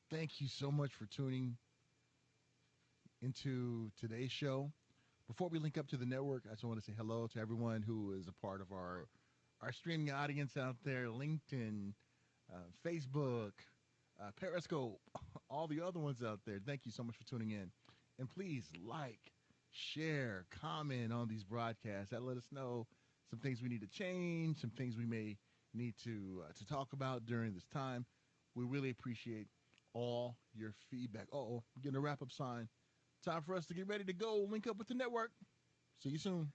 Thank you so much for tuning into today's show. Before we link up to the network, I just want to say hello to everyone who is a part of our streaming audience out there, LinkedIn, Facebook, Periscope, all the other ones out there. Thank you so much for tuning in. And please like, share, comment on these broadcasts. That let us know some things we need to change, some things we may need to talk about during this time. We really appreciate all your feedback. Oh, getting a wrap up sign. Time for us to get ready to go. Link up with the network. See you soon.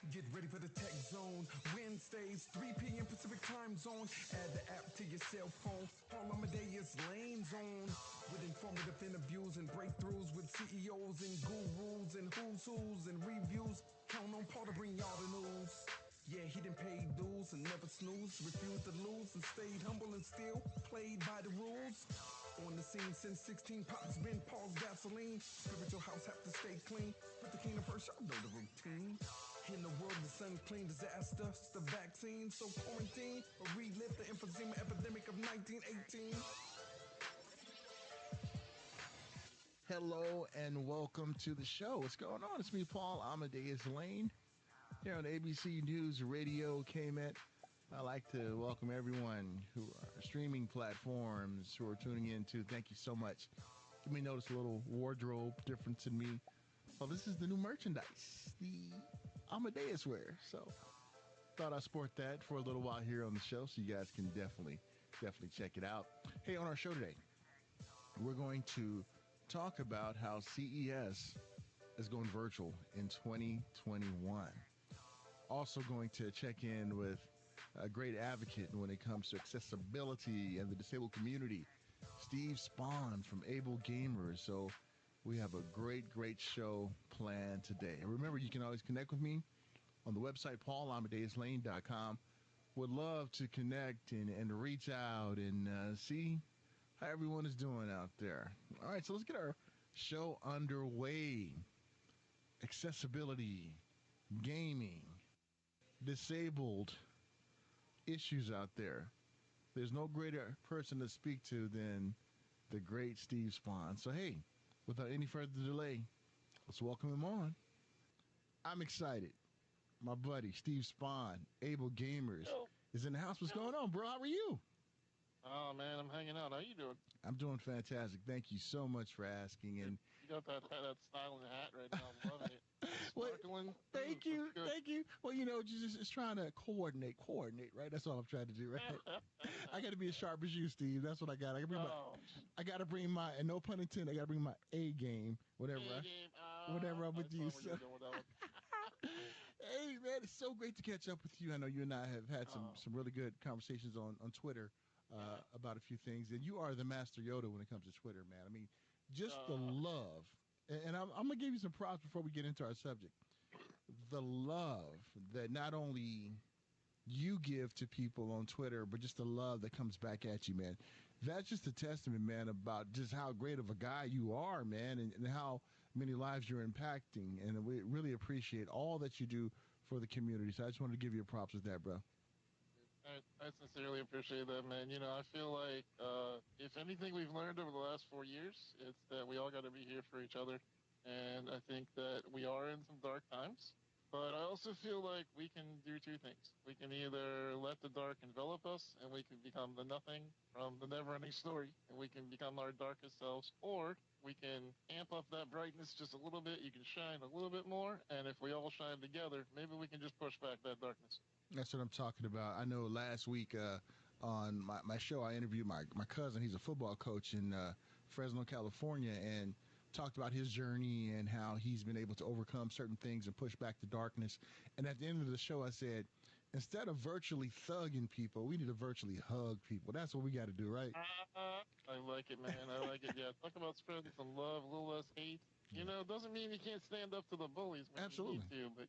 Get ready for the tech zone. Wednesdays, 3 p.m. Pacific time zone. Add the app to your cell phone. Paul Amadeus Lane Zone. With informative interviews and breakthroughs with CEOs and gurus and who's and reviews. Count on Paul to bring y'all the news. Yeah, he done paid dues and never snooze. Refused to lose and stayed humble and still played by the rules. On the scene since 16, Pop's been Paul's gasoline. Spiritual house have to stay clean. Put the cleaner first, y'all know the routine. In the world, the sun clean disaster. It's the vaccine, so quarantine. Or relive the emphysema epidemic of 1918. Hello and welcome to the show. What's going on? It's me, Paul Amadeus Lane, here on ABC News Radio KMET. I'd like to welcome everyone who are streaming platforms who are tuning in too. Thank you so much. You may notice a little wardrobe difference in me. Well, this is the new merchandise, the Amadeus wear. So thought I'd sport that for a little while here on the show, so you guys can definitely check it out. Hey, on our show today, we're going to talk about how CES is going virtual in 2021. Also going to check in with a great advocate when it comes to accessibility and the disabled community, Steve Spohn from Able Gamers. So we have a great show planned today. And remember, you can always connect with me on the website, paulamadeouslane.com. Would love to connect and reach out and see how everyone is doing out there. All right, so let's get our show underway. Accessibility, gaming, disabled issues out there. There's no greater person to speak to than the great Steve Spohn. So, hey, without any further delay, let's welcome him on. I'm excited. My buddy, Steve Spohn, Able Gamers, is in the house. What's going on, bro? How are you? Oh man, I'm hanging out. How you doing? I'm doing fantastic. Thank you so much for asking. And you got that styling hat right now. I'm loving it. Sparkling. Thank you. Well, just trying to coordinate, right? That's all I'm trying to do, right? I got to be as sharp as you, Steve. That's what I got. I got to bring my, and no pun intended, I got to bring my A game, whatever I'm with you. So. Hey, man, it's so great to catch up with you. I know you and I have had some really good conversations on Twitter about a few things, and you are the master Yoda when it comes to Twitter, man. I mean, just the love, and I'm going to give you some props before we get into our subject. The love that not only you give to people on Twitter, but just the love that comes back at you, man. That's just a testament, man, about just how great of a guy you are, man, and how many lives you're impacting. And we really appreciate all that you do for the community. So I just wanted to give you props with that, bro. I sincerely appreciate that, man. I feel like if anything we've learned over the last 4 years, it's that we all got to be here for each other. And I think that we are in some dark times. But I also feel like we can do two things. We can either let the dark envelop us and we can become the nothing from the never-ending story and we can become our darkest selves, or we can amp up that brightness just a little bit. You can shine a little bit more, and if we all shine together, maybe we can just push back that darkness. That's what I'm talking about. I know last week on my show, I interviewed my cousin. He's a football coach in Fresno, California, and talked about his journey and how he's been able to overcome certain things and push back the darkness. And at the end of the show, I said, instead of virtually thugging people, we need to virtually hug people. That's what we got to do, right? I like it, man. I like it. Yeah, talk about spreading some love, a little less hate. You know, doesn't mean you can't stand up to the bullies when Absolutely. you need to, but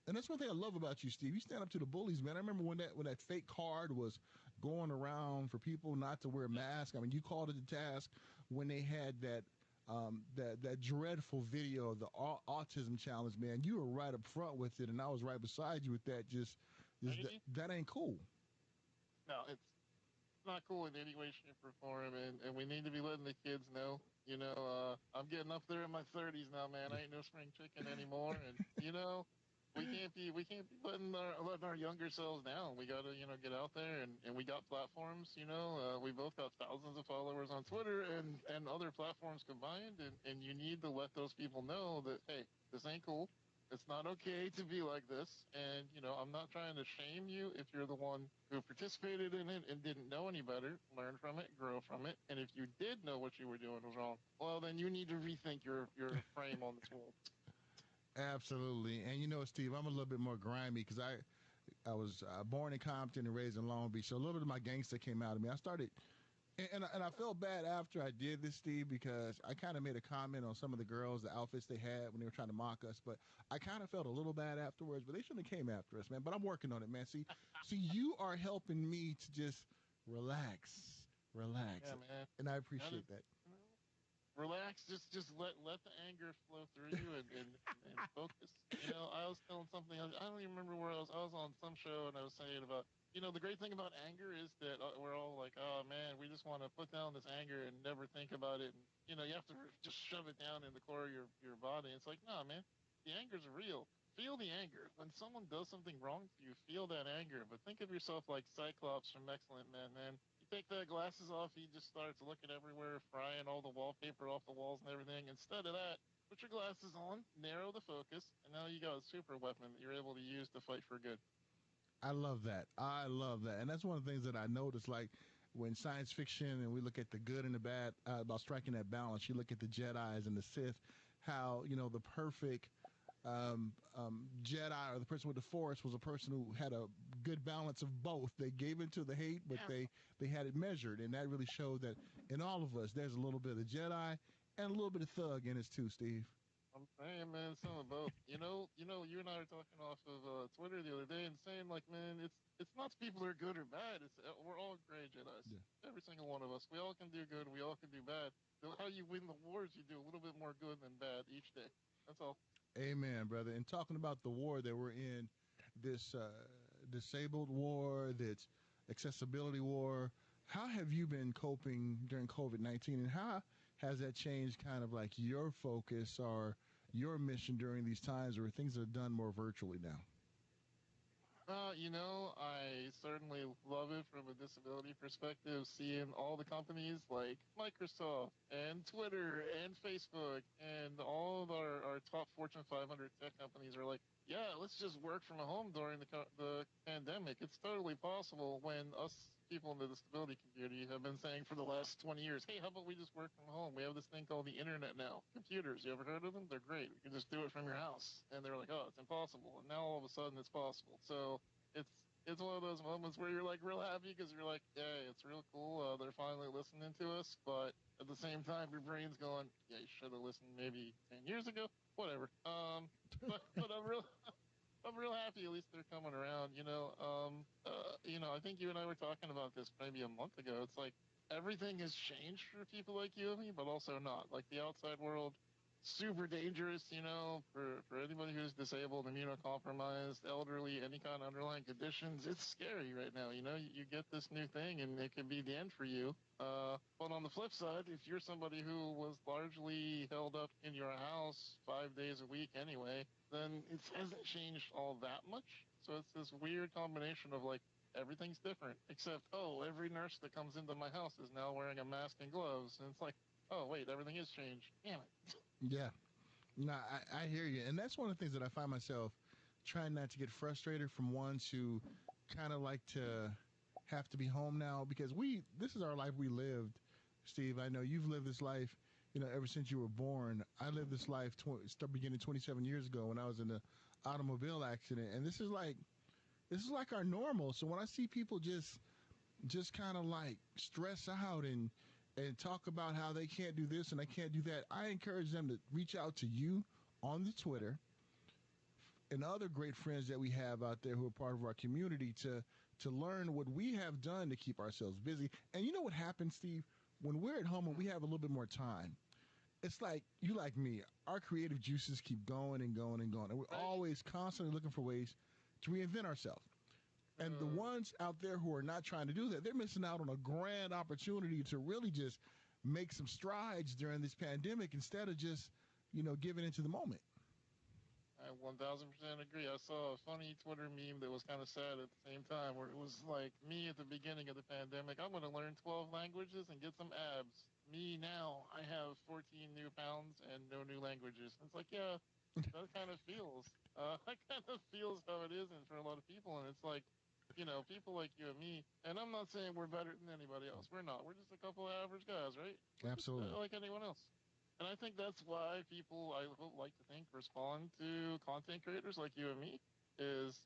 And that's one thing I love about you, Steve. You stand up to the bullies, man. I remember when that fake card was going around for people not to wear masks. I mean, you called it the task when they had that dreadful video of the autism challenge, man. You were right up front with it, and I was right beside you with that. That ain't cool. no, it's not cool in any way, shape, or form, and we need to be letting the kids know. You know, I'm getting up there in my 30s now, man. I ain't no spring chicken anymore, and you know, we can't be letting our younger selves down. We got to get out there, and we got platforms. We both got thousands of followers on Twitter and other platforms combined, and you need to let those people know that hey, this ain't cool. It's not okay to be like this. And, I'm not trying to shame you if you're the one who participated in it and didn't know any better. Learn from it, grow from it. And if you did know what you were doing was wrong, well, then you need to rethink your frame on this world. Absolutely. And Steve, I'm a little bit more grimy because I was born in Compton and raised in Long Beach, so a little bit of my gangster came out of me. I started, and I felt bad after I did this, Steve, because I kind of made a comment on some of the girls, the outfits they had when they were trying to mock us. But I kind of felt a little bad afterwards. But they shouldn't have came after us, man. But I'm working on it, man. See, you are helping me to just relax, Yeah, man. and I Gotta, appreciate that. relax. Just let the anger flow through you and focus. I was telling something. I don't even remember where I was. I was on some show and I was saying about. The great thing about anger is that we're all like, oh man, we just want to put down this anger and never think about it. And you have to just shove it down in the core of your body. It's like, no, man, the anger's real. Feel the anger. When someone does something wrong to you, feel that anger. But think of yourself like Cyclops from Excellent Men, man. You take the glasses off, he just starts looking everywhere, frying all the wallpaper off the walls and everything. Instead of that, put your glasses on, narrow the focus, and now you got a super weapon that you're able to use to fight for good. I love that. I love that. And that's one of the things that I noticed, like when science fiction and we look at the good and the bad about striking that balance, you look at the Jedis and the Sith, how, the perfect Jedi or the person with the Force was a person who had a good balance of both. They gave into the hate, but Yeah. they had it measured. And that really showed that in all of us, there's a little bit of Jedi and a little bit of thug in us too, Steve. I'm saying, man, some of both. You and I were talking off of Twitter the other day and saying, like, man, it's not people who are good or bad. It's we're all gray Jedi's. Yeah. Every single one of us. We all can do good. We all can do bad. How you win the wars, you do a little bit more good than bad each day. That's all. Amen, brother. And talking about the war that we're in, this disabled war, this accessibility war, how have you been coping during COVID-19, and how has that changed kind of like your focus or your mission during these times where things are done more virtually now? I certainly love it from a disability perspective, seeing all the companies like Microsoft and Twitter and Facebook and all of our top Fortune 500 tech companies are like, yeah, let's just work from home during the pandemic. It's totally possible when us people in the disability community have been saying for the last 20 years, hey, how about we just work from home? We have this thing called the internet now. Computers, you ever heard of them? They're great. We can just do it from your house. And they're like, oh, it's impossible. And now all of a sudden it's possible. So it's it's one of those moments where you're like real happy because you're like, yeah, it's real cool. They're finally listening to us. But at the same time, your brain's going, yeah, you should have listened maybe 10 years ago. Whatever. But I'm real happy. At least they're coming around. I think you and I were talking about this maybe a month ago. It's like everything has changed for people like you and me, but also not. Like the outside world, super dangerous. For anybody who's disabled, immunocompromised, elderly, any kind of underlying conditions, it's scary right now. You get this new thing, and it could be the end for you. But on the flip side, if you're somebody who was largely held up in your house 5 days a week anyway, then it hasn't changed all that much. So it's this weird combination of like everything's different, except every nurse that comes into my house is now wearing a mask and gloves, and it's like, oh wait, everything is changed. Damn it. Yeah. No, I hear you. And that's one of the things that I find myself trying not to get frustrated from ones who kind of like to have to be home now because this is our life we lived, Steve. I know you've lived this life, ever since you were born. I lived this life beginning 27 years ago when I was in an automobile accident. And this is like our normal. So when I see people just kind of like stress out and and talk about how they can't do this and they can't do that, I encourage them to reach out to you on the Twitter and other great friends that we have out there who are part of our community to learn what we have done to keep ourselves busy. And you know what happens, Steve? When we're at home and we have a little bit more time, it's like you like me. Our creative juices keep going and going and going, and we're Right? always constantly looking for ways to reinvent ourselves. And the ones out there who are not trying to do that, they're missing out on a grand opportunity to really just make some strides during this pandemic instead of just, giving into the moment. I 1000% agree. I saw a funny Twitter meme that was kind of sad at the same time, where it was like me at the beginning of the pandemic. I'm going to learn 12 languages and get some abs. Me now, I have 14 new pounds and no new languages. It's like, yeah, that kind of feels. That kind of feels how it isn't for a lot of people, and it's like, people like you and me. And I'm not saying we're better than anybody else. We're not. We're just a couple of average guys, right? We're just Absolutely. like anyone else. And I think that's why people, I would like to think, respond to content creators like you and me. Is,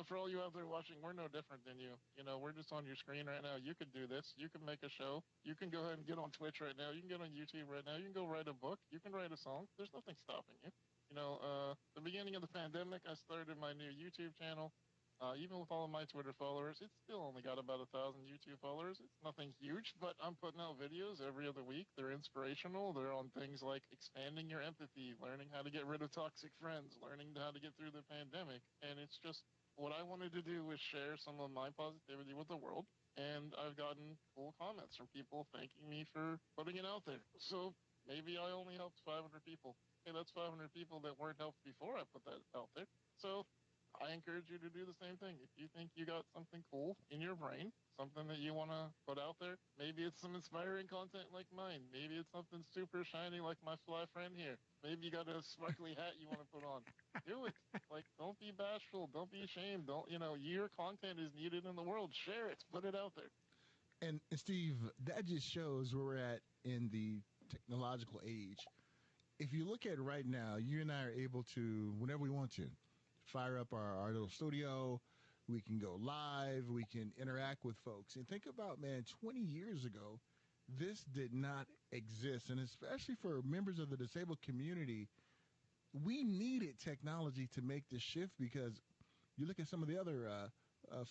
for all you out there watching, we're no different than you. We're just on your screen right now. You could do this. You can make a show. You can go ahead and get on Twitch right now. You can get on YouTube right now. You can go write a book. You can write a song. There's nothing stopping you. The beginning of the pandemic, I started my new YouTube channel. Even with all of my Twitter followers, it's still only got about 1,000 YouTube followers. It's nothing huge, but I'm putting out videos every other week. They're inspirational. They're on things like expanding your empathy, learning how to get rid of toxic friends, learning how to get through the pandemic. And it's just what I wanted to do was share some of my positivity with the world. And I've gotten cool comments from people thanking me for putting it out there. So maybe I only helped 500 people. Hey, that's 500 people that weren't helped before I put that out there. So I encourage you to do the same thing. If you think you got something cool in your brain, something that you want to put out there, maybe it's some inspiring content like mine. Maybe it's something super shiny like my fly friend here. Maybe you got a sparkly hat you want to put on. Do it. Like, don't be bashful. Don't be ashamed. Don't, your content is needed in the world. Share it. Put it out there. And Steve, that just shows where we're at in the technological age. If you look at it right now, you and I are able to, whenever we want to, fire up our little studio. We can go live. We can interact with folks. And think about, man, 20 years ago, this did not exist. And especially for members of the disabled community, we needed technology to make this shift because you look at some of the other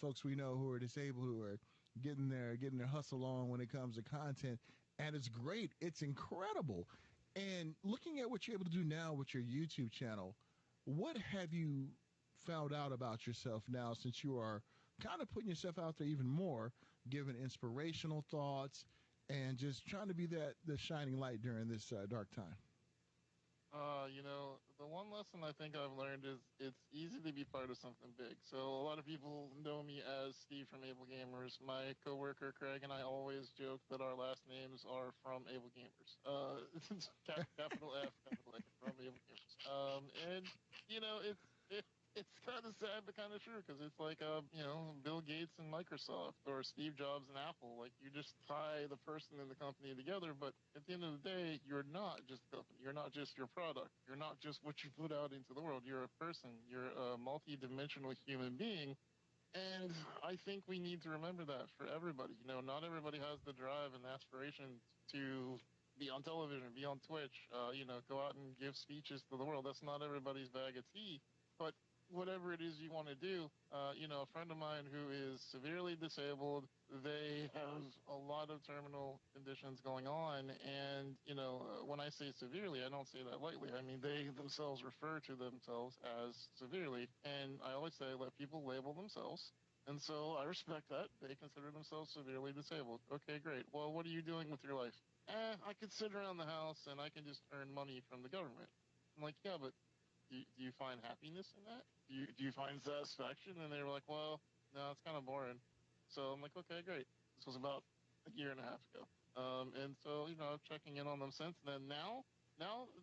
folks we know who are disabled who are getting their hustle on when it comes to content, and it's great. It's incredible. And looking at what you're able to do now with your YouTube channel, what have you found out about yourself now since you are kind of putting yourself out there even more, giving inspirational thoughts and just trying to be the shining light during this dark time? The one lesson I think I've learned is it's easy to be part of something big. So a lot of people know me as Steve from Able Gamers. My coworker Craig and I always joke that our last names are from Able Gamers. Capital F, capital A from Able Gamers. And it's kind of sad but kind of true because it's like Bill Gates and Microsoft or Steve Jobs and Apple. Like, you just tie the person and the company together, but at the end of the day, you're not just a company. You're not just your product. You're not just what you put out into the world. You're a person. You're a multi-dimensional human being. And I think we need to remember that for everybody. Not everybody has the drive and the aspiration to be on television, be on Twitch, go out and give speeches to the world. That's not everybody's bag of tea. But whatever it is you want to do, a friend of mine who is severely disabled, they have a lot of terminal conditions going on. And, when I say severely, I don't say that lightly. I mean, they themselves refer to themselves as severely. And I always say, let people label themselves. And so I respect that. They consider themselves severely disabled. Okay, great. Well, what are you doing with your life? I could sit around the house and I can just earn money from the government. I'm like, yeah, but do you find happiness in that? Do you find satisfaction? And they were like, well, no, it's kind of boring. So I'm like, okay, great. This was about a year and a half ago. And so, I'm checking in on them since then. Now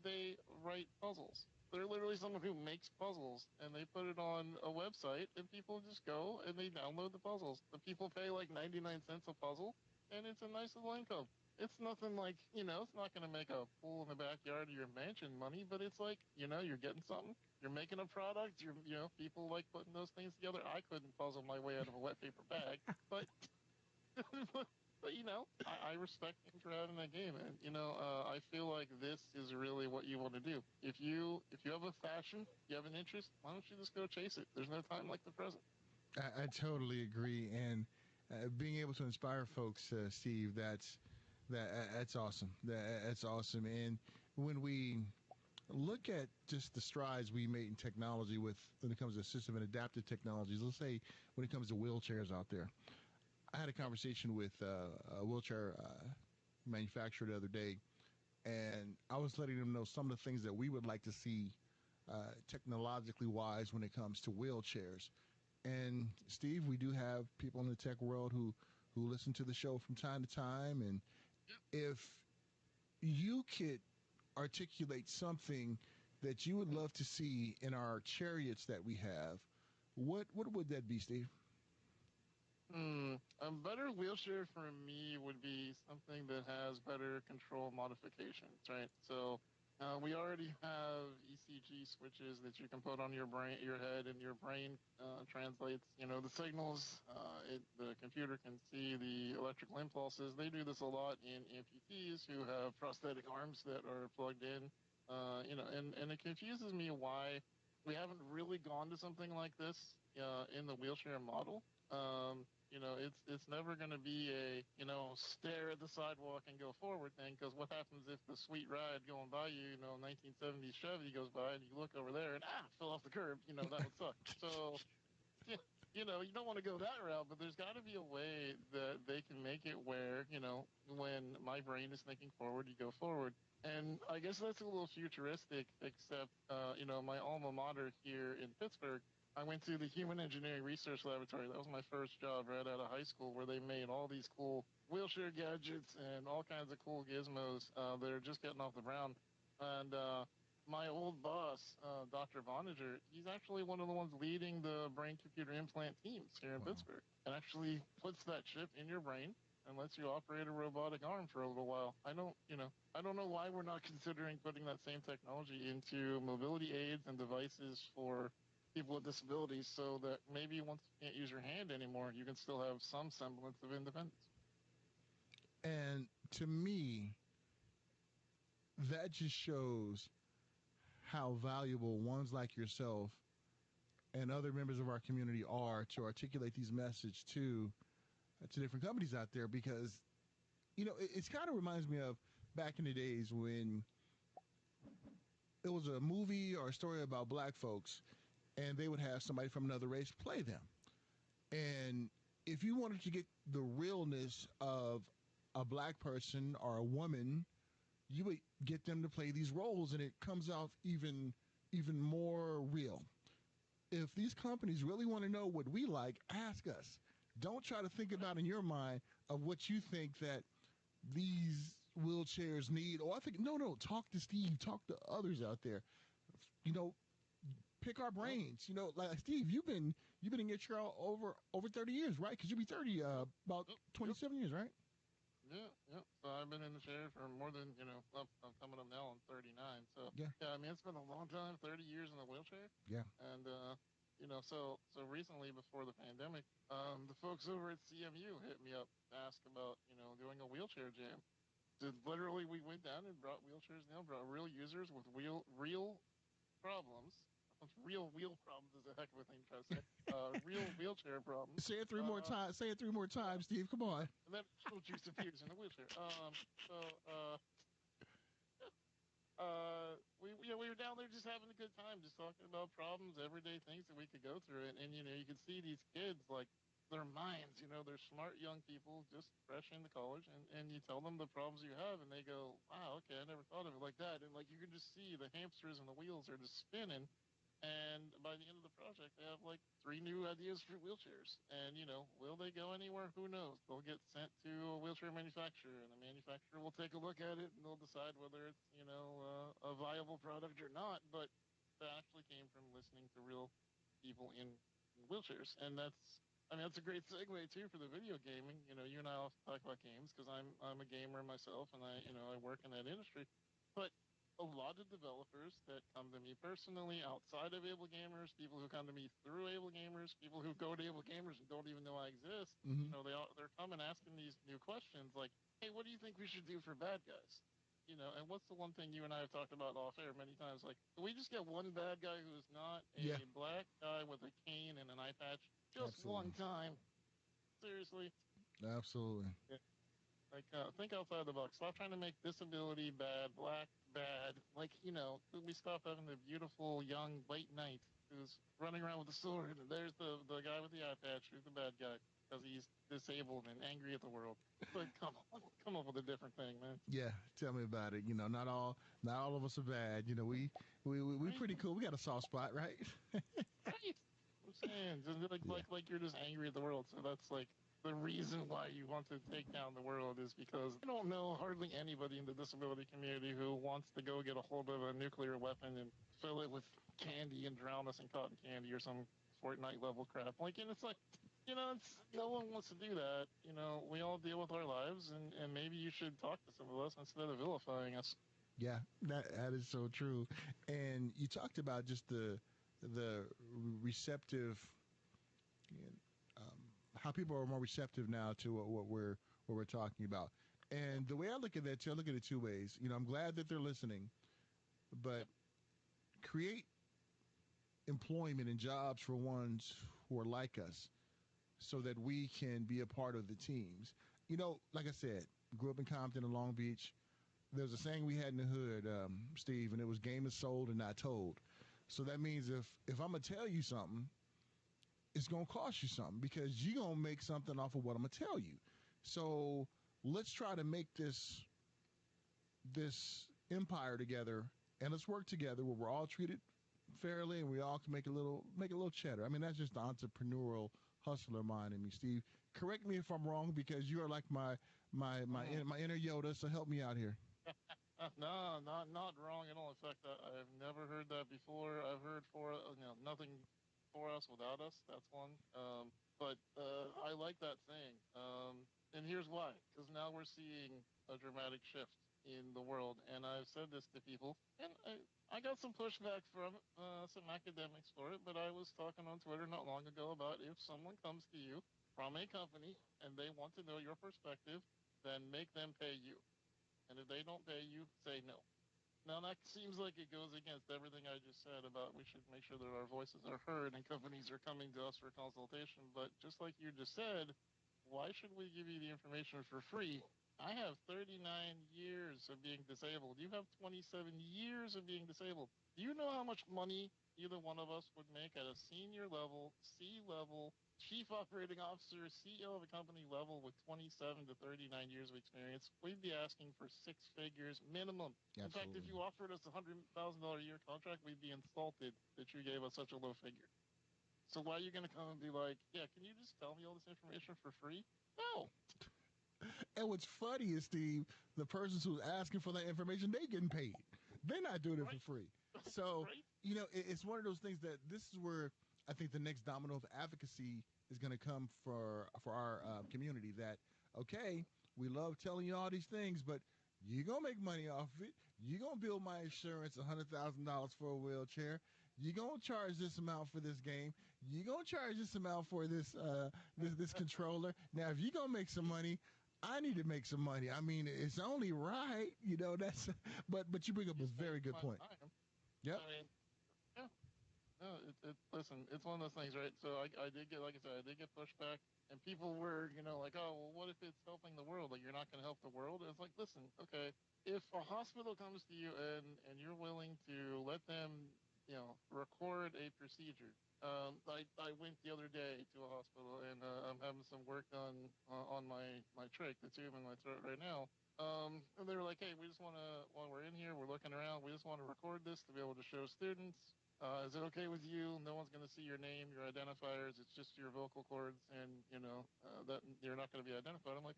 they write puzzles. They're literally someone who makes puzzles, and they put it on a website, and people just go and they download the puzzles. The people pay like 99 cents a puzzle, and it's a nice little income. It's nothing like, it's not going to make a pool in the backyard of your mansion money, but it's like, you're getting something. You're making a product. People like putting those things together. I couldn't puzzle my way out of a wet paper bag, but, but I respect for having that game. And I feel like this is really what you want to do. If you have a passion, you have an interest, why don't you just go chase it? There's no time like the present. I totally agree, and being able to inspire folks, Steve, that's awesome. That's awesome. And when we look at just the strides we made in technology when it comes to assistive and adaptive technologies, let's say when it comes to wheelchairs out there, I had a conversation with a wheelchair manufacturer the other day, and I was letting them know some of the things that we would like to see technologically wise when it comes to wheelchairs. And Steve, we do have people in the tech world who listen to the show from time to time, and if you could articulate something that you would love to see in our chariots that we have, what would that be, Steve? A better wheelchair for me would be something that has better control modifications, right? So we already have ECG switches that you can put on your brain, your head, and your brain translates, the signals. The computer can see the electrical impulses. They do this a lot in amputees who have prosthetic arms that are plugged in. And it confuses me why we haven't really gone to something like this in the wheelchair model. It's never going to be a stare at the sidewalk and go forward thing, because what happens if the sweet ride going by you, 1970s Chevy goes by and you look over there and fell off the curb, that would suck. So yeah, you don't want to go that route, but there's got to be a way that they can make it where, when my brain is thinking forward, you go forward. And I guess that's a little futuristic, except, my alma mater here in Pittsburgh, I went to the Human Engineering Research Laboratory. That was my first job right out of high school, where they made all these cool wheelchair gadgets and all kinds of cool gizmos that are just getting off the ground. And my old boss, Dr. Vonager, he's actually one of the ones leading the brain computer implant teams here in Wow. Pittsburgh, and actually puts that chip in your brain and lets you operate a robotic arm for a little while. I don't know why we're not considering putting that same technology into mobility aids and devices for people with disabilities, so that maybe once you can't use your hand anymore, you can still have some semblance of independence. And to me, that just shows how valuable ones like yourself and other members of our community are to articulate these messages to different companies out there, because it kind of reminds me of back in the days when it was a movie or a story about black folks and they would have somebody from another race play them. And if you wanted to get the realness of a black person or a woman, you would get them to play these roles, and it comes out even more real. If these companies really want to know what we like, ask us. Don't try to think about in your mind of what you think that these wheelchairs need. Oh, I think no. Talk to Steve. Talk to others out there. You know, pick our brains. Like Steve, you've been in your chair over 30 years, right? Because you'll be 30 about Yep, yep. 27 years, right? Yeah, yeah. So I've been in the chair for more than, I'm coming up now on 39. So Yeah, yeah, I mean, it's been a long time, 30 years in the wheelchair. yeah. And, so recently before the pandemic, the folks over at CMU hit me up to ask about, doing a wheelchair jam. Literally, we went down and brought wheelchairs down, brought real users with real problems. Real wheel problems is a heck of a thing to try to say. Real wheelchair problems. Say it three more times. Say it three more Uh, times, Steve. Come on. and then little juice appears in the wheelchair. So we were down there just having a good time, just talking about problems, everyday things that we could go through, and you could see these kids, like, their minds, they're smart young people just fresh into college, and you tell them the problems you have, and they go, wow, okay, I never thought of it like that, and like you can just see the hamsters and the wheels are just spinning. And by the end of the project, they have like 3 new ideas for wheelchairs. And, will they go anywhere? Who knows? They'll get sent to a wheelchair manufacturer, and the manufacturer will take a look at it and they'll decide whether it's, a viable product or not. But that actually came from listening to real people in wheelchairs. And that's a great segue too for the video gaming. You and I often talk about games because I'm a gamer myself, and I work in that industry. But a lot of developers that come to me personally outside of Able Gamers, people who come to me through Able Gamers, people who go to Able Gamers and don't even know I exist. Mm-hmm. They're coming asking these new questions like, "Hey, what do you think we should do for bad guys?" And what's the one thing you and I have talked about off air many times? Like, can we just get one bad guy who is not Yeah, a black guy with a cane and an eye patch just one absolutely. time? Seriously. Absolutely. Like, think outside the box. Stop trying to make disability bad, black bad. Like, we stop having the beautiful young white knight who's running around with a sword, and there's the guy with the eye patch who's the bad guy because he's disabled and angry at the world. Like, come on, come up with a different thing, man. Yeah, tell me about it. Not all of us are bad. We Right, pretty cool. We got a soft spot, right? right. I'm saying, just like, Yeah. like you're just angry at the world. So that's like the reason why you want to take down the world is because I don't know hardly anybody in the disability community who wants to go get a hold of a nuclear weapon and fill it with candy and drown us in cotton candy or some Fortnite level crap. Like, and it's like, no one wants to do that. We all deal with our lives, and maybe you should talk to some of us instead of vilifying us. Yeah, that is so true. And you talked about just the receptive, how people are more receptive now to what we're talking about. And the way I look at that, too, I look at it two ways. I'm glad that they're listening, but Yep. create employment and jobs for ones who are like us, so that we can be a part of the teams. Like I said, grew up in Compton and Long Beach. There's a saying we had in the hood, Steve, and it was "game is sold and not told." So that means if I'm gonna tell you something, it's gonna cost you something because you're gonna make something off of what I'm gonna tell you. So let's try to make this empire together, and let's work together where we're all treated fairly and we all can make a little cheddar. I mean, that's just the entrepreneurial hustler mind in me, Steve. Correct me if I'm wrong because you are like my inner Yoda. So help me out here. No, not wrong at all. In fact, I've never heard that before. I've heard nothing for us without us. That's one. But I like that saying. And here's why: because now we're seeing a dramatic shift in the world, and I've said this to people, and I got some pushback from some academics for it. But I was talking on Twitter not long ago about if someone comes to you from a company and they want to know your perspective, then make them pay you. And if they don't pay you, say no. Now, that seems like it goes against everything I just said about we should make sure that our voices are heard and companies are coming to us for consultation. But just like you just said, why should we give you the information for free? I have 39 years of being disabled. You have 27 years of being disabled. Do you know how much money either one of us would make at a senior level, C level, chief operating officer, CEO of a company level with 27 to 39 years of experience? We'd be asking for six figures minimum. In fact, if Absolutely. you offered us $100,000 a year contract, we'd be insulted that you gave us such a low figure. So why are you going to come and be like, yeah, can you just tell me all this information for free? No. And what's funny is, Steve, the persons who's asking for that information, they getting paid. They're not doing it for Right? free. So, Right? it's one of those things that this is where I think the next domino of advocacy is going to come for our community. That okay, we love telling you all these things, but you're gonna make money off of it. You're gonna bill my insurance $100,000 for a wheelchair. You're gonna charge this amount for this game. You're gonna charge this amount for this controller. Now, if you're gonna make some money, I need to make some money. I mean, it's only right, that's. But you bring up a You very spend good my point. time. Yep. I mean, yeah. No, listen, it's one of those things, right? So I did get, like I said, I did get pushback, and people were, like, oh, well, what if it's helping the world? Like, you're not going to help the world? It's like, listen, okay, if a hospital comes to you and you're willing to let them, record a procedure. I went the other day to a hospital, and I'm having some work done on my trach, the tube in my throat right now. And they were like, hey, we just want to, while we're in here, we're looking around, we just want to record this to be able to show students. Is it okay with you? No one's going to see your name, your identifiers. It's just your vocal cords, and that you're not going to be identified. I'm like,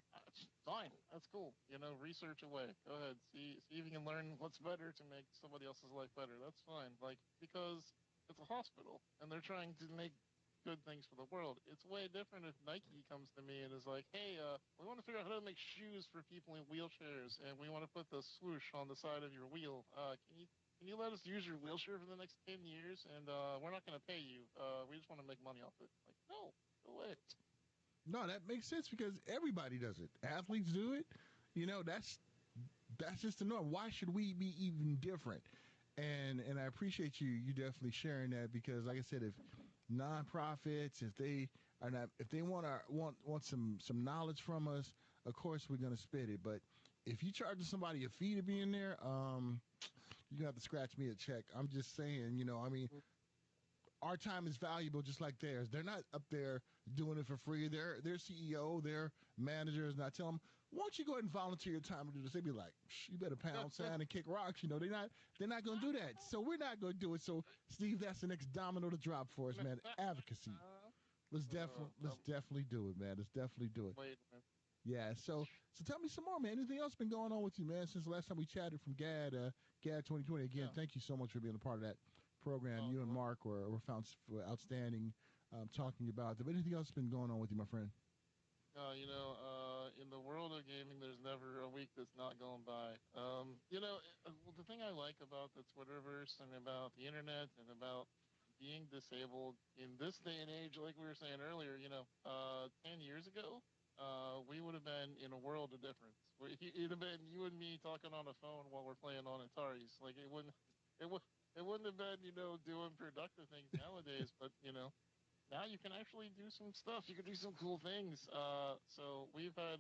fine, that's cool. Research away. Go ahead, see if you can learn what's better to make somebody else's life better. That's fine. Like, because it's a hospital, and they're trying to make good things for the world. It's way different if Nike comes to me and is like, "Hey, we want to figure out how to make shoes for people in wheelchairs, and we want to put the swoosh on the side of your wheel. Can you let us use your wheelchair for the next 10 years? And we're not going to pay you. We just want to make money off it." Like, no, go away. No, that makes sense because everybody does it. Athletes do it. That's just the norm. Why should we be even different? And I appreciate you definitely sharing that because, like I said, if nonprofits, if they are not, if they want some knowledge from us, of course we're gonna spit it. But if you charge somebody a fee to be in there, you're gonna have to scratch me a check. I'm just saying, I mean, our time is valuable just like theirs. They're not up there doing it for free. Their CEO, their managers, and I tell them, why don't you go ahead and volunteer your time to do this? They'd be like, you better pound sand and kick rocks. They're not going to do that. So we're not going to do it. So Steve, that's the next domino to drop for us, man. Advocacy. Let's definitely do it, man. Let's definitely do it. Wait, man. Yeah. So tell me some more, man. Anything else been going on with you, man, since the last time we chatted from GAD 2020? Again, Yeah. thank you so much for being a part of that program. Oh, You and no. Mark were found outstanding talking about it. But anything else been going on with you, my friend? In the world of gaming, there's never a week that's not going by. Well, the thing I like about the Twitterverse and about the internet and about being disabled in this day and age, like we were saying earlier, 10 years ago, we would have been in a world of difference. It'd have been you and me talking on a phone while we're playing on Ataris. Like it would, it wouldn't have been, doing productive things nowadays, but, now you can actually do some stuff. You can do some cool things. So we've had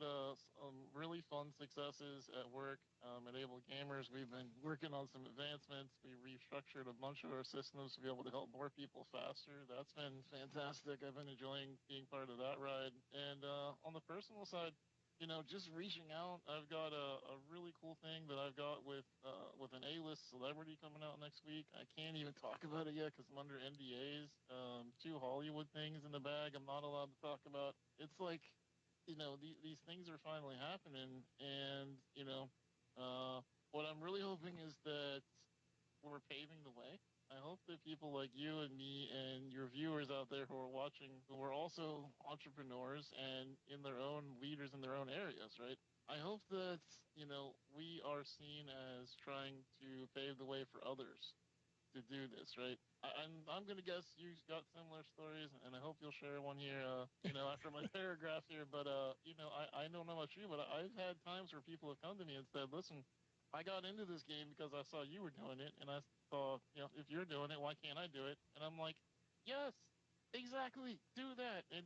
some really fun successes at work. At Able Gamers, we've been working on some advancements. We restructured a bunch of our systems to be able to help more people faster. That's been fantastic. I've been enjoying being part of that ride. And on the personal side, just reaching out. I've got a really cool thing that I've got with an A-list celebrity coming out next week. I can't even talk about it yet because I'm under NDAs. Two Hollywood things in the bag I'm not allowed to talk about. It's like, these things are finally happening, and what I'm really hoping is that we're paving the way. I hope that people like you and me and your viewers out there who are watching, who are also entrepreneurs and in their own leaders in their own areas, right? I hope that, we are seen as trying to pave the way for others to do this, right? I'm going to guess you've got similar stories, and I hope you'll share one here, after my paragraph here. But, I don't know about you, but I've had times where people have come to me and said, listen, I got into this game because I saw you were doing it, and I thought, if you're doing it, why can't I do it? And I'm like, yes, exactly, do that. And,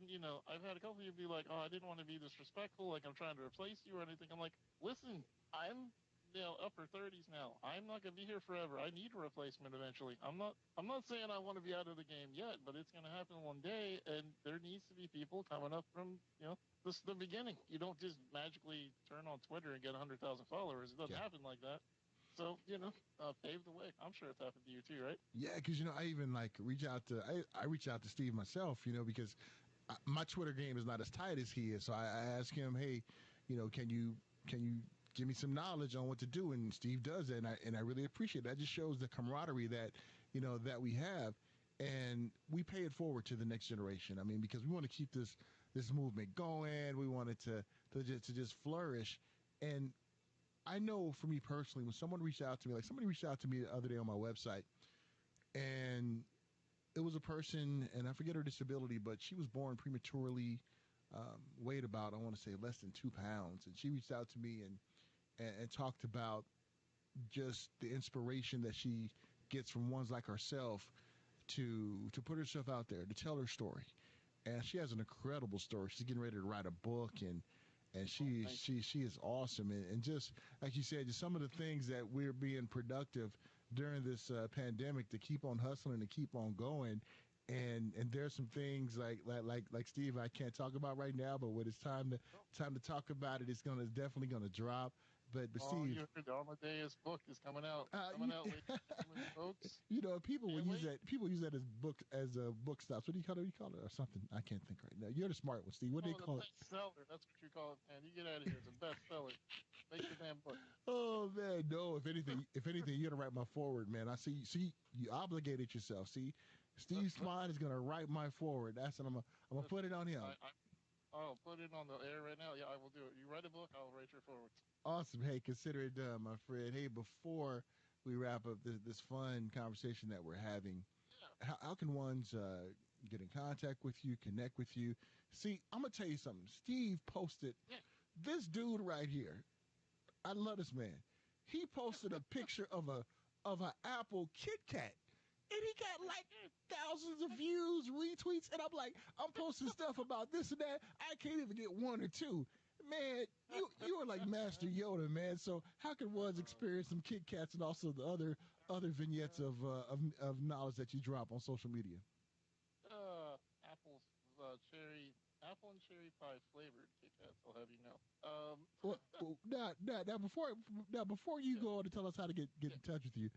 I've had a couple of you be like, oh, I didn't want to be disrespectful, like I'm trying to replace you or anything. I'm like, listen, I'm upper 30s now. I'm not going to be here forever. I need a replacement eventually. I'm not saying I want to be out of the game yet, but it's going to happen one day, and there needs to be people coming up from, this is the beginning. You don't just magically turn on Twitter and get 100,000 followers. It doesn't Yeah. happen like that. So, pave the way. I'm sure it's happened to you too, right? Yeah, because I even like reach out to I reach out to Steve myself, because my Twitter game is not as tight as he is. So I ask him, hey, can you give me some knowledge on what to do? And Steve does it, and I really appreciate it. That just shows the camaraderie that we have, and we pay it forward to the next generation. I mean, because we want to keep this movement going. We want it to just flourish, and I know for me personally, when someone reached out to me, like somebody reached out to me the other day on my website, and it was a person, and I forget her disability, but she was born prematurely, weighed about, I want to say, less than 2 pounds. And she reached out to me and talked about just the inspiration that she gets from ones like herself to put herself out there, to tell her story. And she has an incredible story. She's getting ready to write a book, and Oh, she thank you. she is awesome. And just like you said, just some of the things that we're being productive during this pandemic to keep on hustling and keep on going. And there's some things like Steve I can't talk about right now, but when it's time to talk about it, it's definitely gonna drop. But Oh, Steve, you heard the Amadeus book is coming out. Coming you, out, ladies and gentlemen, folks. people will Can't use wait. that. People use that as a book stops. What do you call it? What do you call it? Or something? I can't think right now. You're the smart one, Steve. What do they Oh, the call it? bestseller. That's what you call it, man. You get out of here. It's a bestseller. Make the damn book. Oh man, no. If anything, you're gonna write my forward, man. I see. You obligated yourself. See, Steve Spohn is gonna write my forward. That's what I'm gonna put it on him. I'll put it on the air right now. Yeah, I will do it. You write a book, I'll write your forwards. Awesome. Hey, consider it done, my friend. Hey, before we wrap up this fun conversation that we're having, Yeah. how can ones get in contact with you, connect with you? See, I'm gonna tell you something. Steve posted this dude right here. I love this man. He posted a picture of an Apple Kit Kat. And he got like thousands of views, retweets, and I'm like, I'm posting stuff about this and that. I can't even get one or two. Man, you are like Master Yoda, man. So how can ones experience some Kit Kats and also the other vignettes of knowledge that you drop on social media? Apple's cherry, apple and cherry pie flavored Kit Kats. I'll have you know. Before you go on to tell us how to get in touch with you,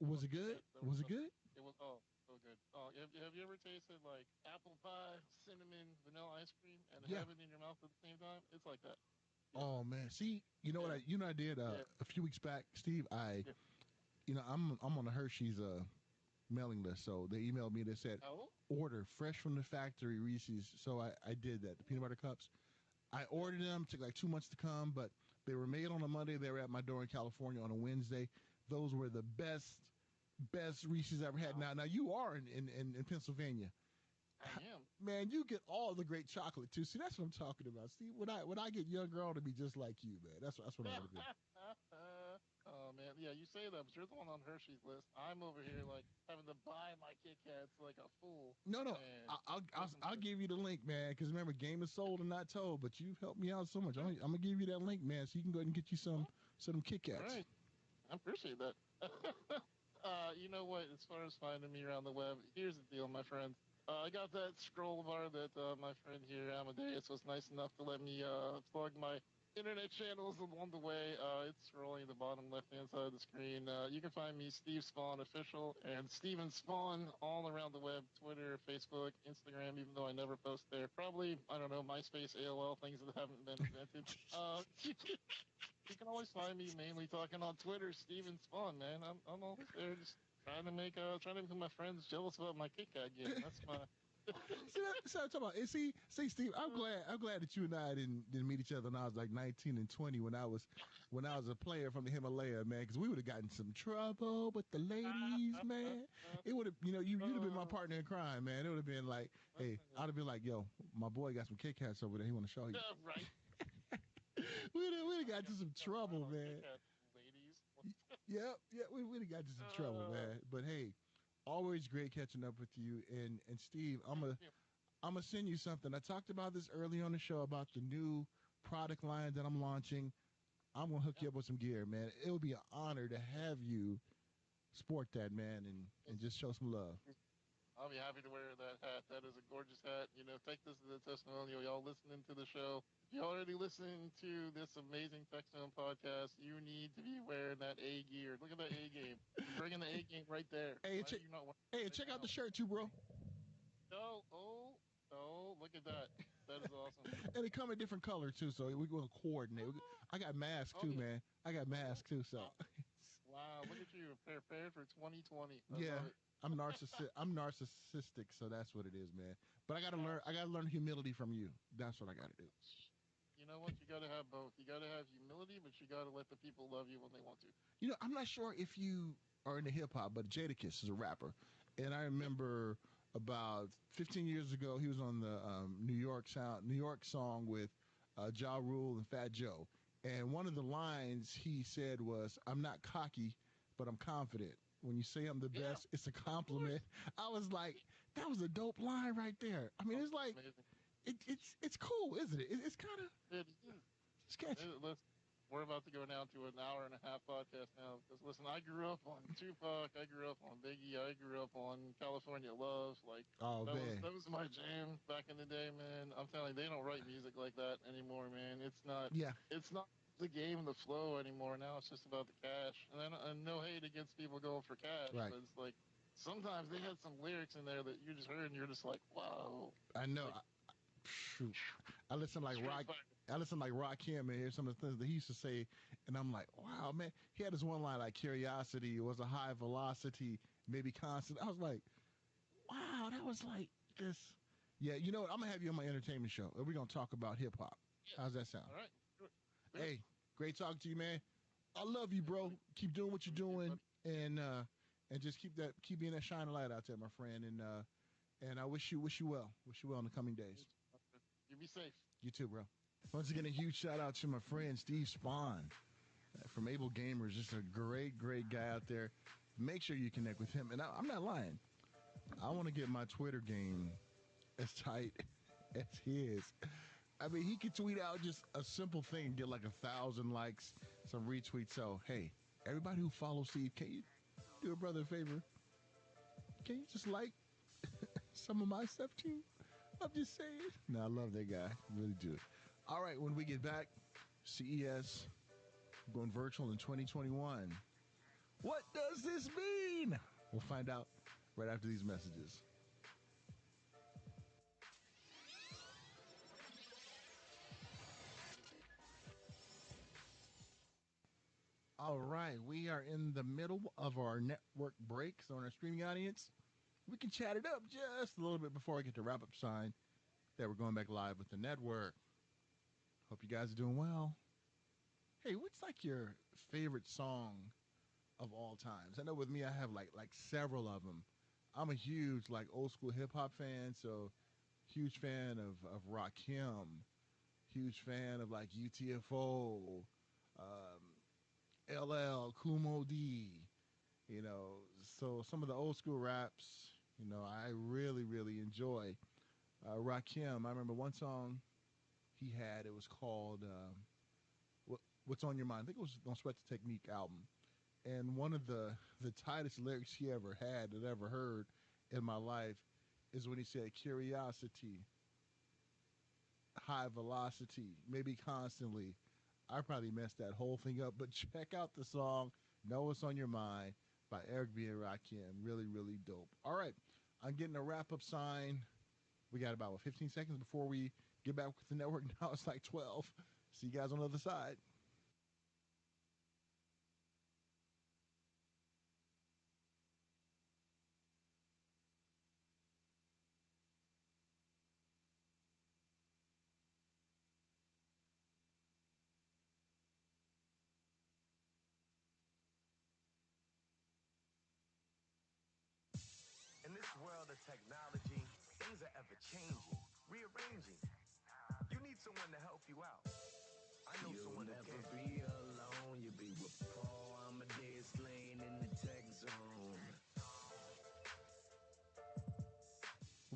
was it good? Was it good? It was so good. Oh, have you ever tasted like apple pie, cinnamon, vanilla ice cream, and have it in your mouth at the same time? It's like that. Yeah. Oh man, see, you know what I did a few weeks back, Steve. I'm on the Hershey's mailing list, so they emailed me. They said order fresh from the factory Reese's. So I did that. The peanut butter cups. I ordered them. Took like 2 months to come, but they were made on a Monday. They were at my door in California on a Wednesday. Those were the best Reese's I ever had. Now you are in Pennsylvania. I am. Man, you get all the great chocolate too. See, that's what I'm talking about. See, when I get young girl to be just like you, man. That's what I want to be. Oh man, yeah, you say that, but you're the one on Hershey's list. I'm over here like having to buy my Kit Kats like a fool. No, I'll give you the link, man. Because remember, game is sold and not told. But you've helped me out so much. I'm gonna give you that link, man, so you can go ahead and get you some Kit Kats. All right, I appreciate that. You know what? As far as finding me around the web, here's the deal, my friends. I got that scroll bar that my friend here, Amadeus, was nice enough to let me plug my internet channels along the way. It's scrolling at the bottom left-hand side of the screen. You can find me, Steve Spohn Official, and Steven Spohn all around the web, Twitter, Facebook, Instagram, even though I never post there. Probably, I don't know, MySpace, AOL, things that haven't been invented. You can always find me mainly talking on Twitter, Steven Spohn, man. I'm always there just trying to make my friends jealous about my Kit Kat game. That's my See, that's what I'm talking about. See, Steve, I'm glad that you and I didn't meet each other when I was like 19 and 20 when I was a player from the Himalaya, man, because we would have gotten some trouble with the ladies, man. It would have, you'd have been my partner in crime, man. It would have been like, hey, I'd have been like, yo, my boy got some Kit Kats over there. He want to show you. Right. We'd have got into some trouble, man. Ladies. Yeah, we'd have got into some trouble, man. But hey, always great catching up with you. And Steve, I'm gonna send you something. I talked about this early on the show about the new product line that I'm launching. I'm gonna hook you up with some gear, man. It would be an honor to have you sport that, man, and just show some love. I'll be happy to wear that hat. That is a gorgeous hat. Take this as a testimonial. Y'all listening to the show. If you're already listening to this amazing Tech Zone podcast, you need to be wearing that A gear. Look at that A game. You're bringing the A game right there. Hey, check out the shirt too, bro. Oh, look at that. That is awesome. And they come in different colors too, so we're going to coordinate. I got masks too, man. I got masks too, so. Wow, look at you. Prepared for 2020. Yeah. I'm narcissistic, so that's what it is, man. But I gotta learn humility from you. That's what I gotta do. You know what? You gotta have both. You gotta have humility, but you gotta let the people love you when they want to. I'm not sure if you are into hip hop, but Jadakiss is a rapper, and I remember about 15 years ago he was on the New York song with Ja Rule and Fat Joe, and one of the lines he said was, "I'm not cocky, but I'm confident." When you say I'm the best, it's a compliment. I was like, that was a dope line right there. I mean, it's like, it's cool, isn't it? It's kind of, it's catchy. We're about to go down to an hour and a half podcast now. Because listen, I grew up on Tupac, I grew up on Biggie, I grew up on California Love. Like, that was my jam back in the day, man. I'm telling you, they don't write music like that anymore, man. It's not. Yeah. It's not the game, the flow anymore. Now it's just about the cash. And no hate against people going for cash, right. But it's like sometimes they had some lyrics in there that you just heard and you're just like, wow. I know. I listen like rock. I listen like Rakim and hear some of the things that he used to say, and I'm like, wow, man. He had this one line like, "Curiosity was a high velocity, maybe constant." I was like, Wow, that was like this. Yeah, you know what? I'm gonna have you on my entertainment show. We're gonna talk about hip hop. Yeah. How's that sound? All right. Sure. Hey, great talking to you, man. I love you, bro. Keep doing what you're doing, and just keep being that shining light out there, my friend. And I wish you well. Wish you well in the coming days. You be safe. You too, bro. Once again, a huge shout out to my friend Steve Spohn from Able Gamers. Just a great guy out there. Make sure you connect with him. And I'm not lying. I want to get my Twitter game as tight as his. I mean, he could tweet out just a simple thing and get like 1,000 likes, some retweets. So, hey, everybody who follows Steve, can you do a brother a favor? Can you just like some of my stuff too? I'm just saying. No, I love that guy. Really do. All right, when we get back, CES going virtual in 2021. What does this mean? We'll find out right after these messages. All right, we are in the middle of our network break. So, on our streaming audience, we can chat it up just a little bit before I get the wrap up sign that we're going back live with the network. Hope you guys are doing well. Hey, what's like your favorite song of all times? I know with me, I have like several of them. I'm a huge like old school hip hop fan, so huge fan of Rakim, huge fan of like UTFO, LL, Kumo D, you know. So some of the old school raps, you know, I really enjoy. Rakim, I remember one song he had. It was called "What's on Your Mind." I think it was on Sweat the Technique album. And one of the tightest lyrics he ever had that I ever heard in my life is when he said, "Curiosity, high velocity, maybe constantly." I probably messed that whole thing up, but check out the song "Know What's on Your Mind" by Eric B. and Rakim. Really dope. All right, I'm getting a wrap up sign. We got about 15 seconds before we get back with the network. Now it's like 12. See you guys on the other side. In this world of technology, things are ever changing, rearranging. You need someone to help you out. I know someone who can. You'll never be alone. You'll be with Paul Amadeus Lane in the tech zone.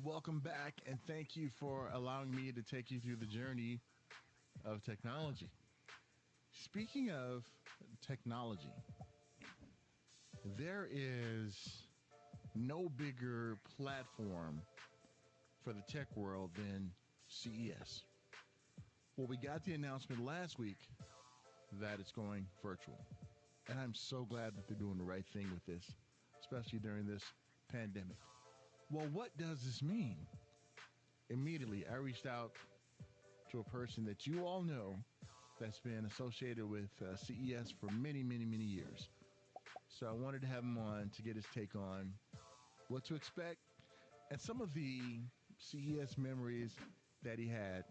Welcome back, and thank you for allowing me to take you through the journey of technology. Speaking of technology, there is no bigger platform for the tech world than CES. Well, we got the announcement last week that it's going virtual. And I'm so glad that they're doing the right thing with this, especially during this pandemic. Well, what does this mean? Immediately, I reached out to a person that you all know that's been associated with CES for many years. So I wanted to have him on to get his take on what to expect and some of the CES memories that he had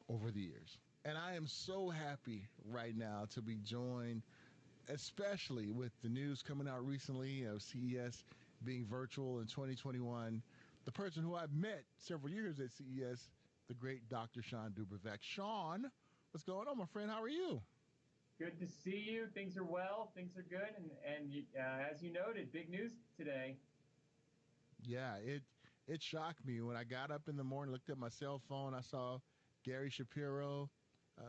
over the years. And I am so happy right now to be joined, especially with the news coming out recently of CES being virtual in 2021. The person who I've met several years at CES, the great Dr. Shawn Dubravac. Shawn, what's going on, my friend? How are you? Good to see you. Things are well. Things are good. And as you noted, big news today. Yeah, it shocked me when I got up in the morning, looked at my cell phone. I saw Gary Shapiro,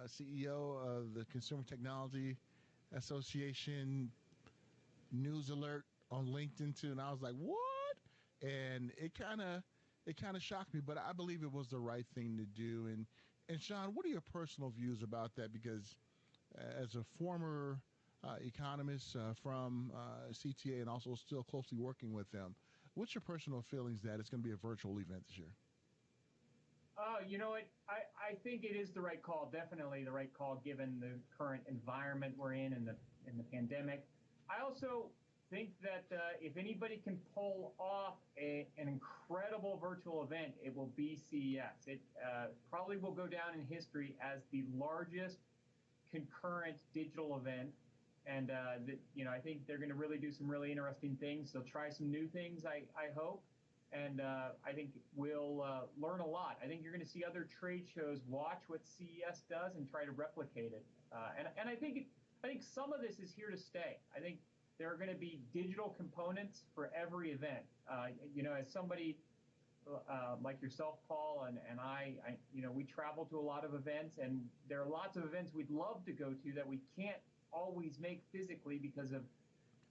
CEO of the Consumer Technology Association, news alert on LinkedIn too, and I was like, "What?" And it kind of shocked me, but I believe it was the right thing to do. And Shawn, what are your personal views about that? Because as a former economist from CTA and also still closely working with them, what's your personal feelings that it's going to be a virtual event this year? You know what? I think it is the right call. Definitely the right call given the current environment we're in and the pandemic. I also think that if anybody can pull off an incredible virtual event, it will be CES. It probably will go down in history as the largest concurrent digital event. And, I think they're going to really do some really interesting things. They'll try some new things, I hope. And I think we'll learn a lot. I think you're going to see other trade shows watch what CES does and try to replicate it. And I think some of this is here to stay. I think there are going to be digital components for every event. As somebody like yourself, Paul, and I, we travel to a lot of events, and there are lots of events we'd love to go to that we can't always make physically because of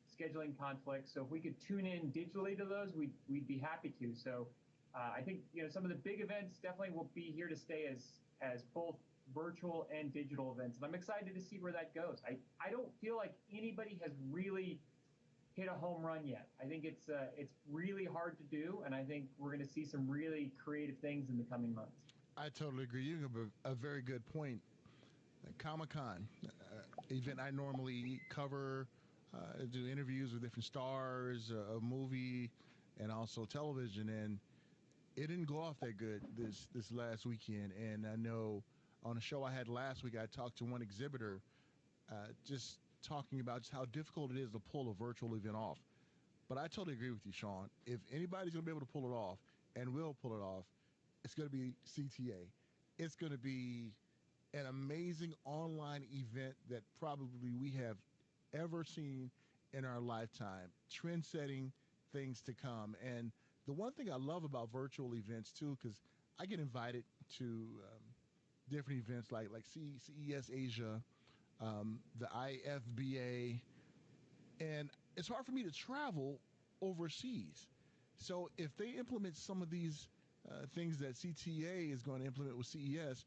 scheduling conflicts. So if we could tune in digitally to those, we'd be happy to. So I think some of the big events definitely will be here to stay as both virtual and digital events, and I'm excited to see where that goes. I don't feel like anybody has really hit a home run yet. I think it's really hard to do, and I think we're going to see some really creative things in the coming months. I totally agree. You have a very good point. Comic-Con, event I normally cover, do interviews with different stars of movie and also television, and it didn't go off that good this last weekend. And I know on a show I had last week, I talked to one exhibitor just talking about just how difficult it is to pull a virtual event off. But I totally agree with you, Shawn. If anybody's going to be able to pull it off and will pull it off, it's going to be CTA. It's going to be an amazing online event that probably we have ever seen in our lifetime, trend-setting things to come. And the one thing I love about virtual events, too, because I get invited to different events like CES Asia, the IFBA, and it's hard for me to travel overseas. So if they implement some of these things that CTA is going to implement with CES,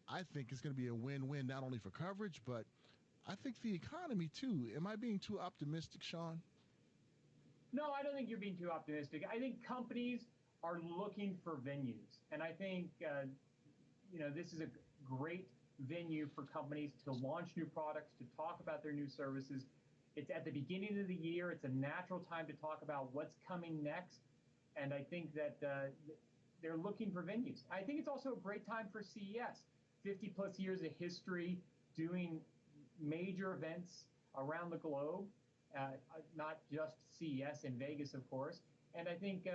I think it's going to be a win-win, not only for coverage, but I think the economy too. Am I being too optimistic, Shawn? No, I don't think you're being too optimistic. I think companies are looking for venues, and I think this is a great venue for companies to launch new products, to talk about their new services. It's at the beginning of the year. It's a natural time to talk about what's coming next, and I think that they're looking for venues. I think it's also a great time for CES. 50 plus years of history doing major events around the globe, not just CES in Vegas, of course. And I think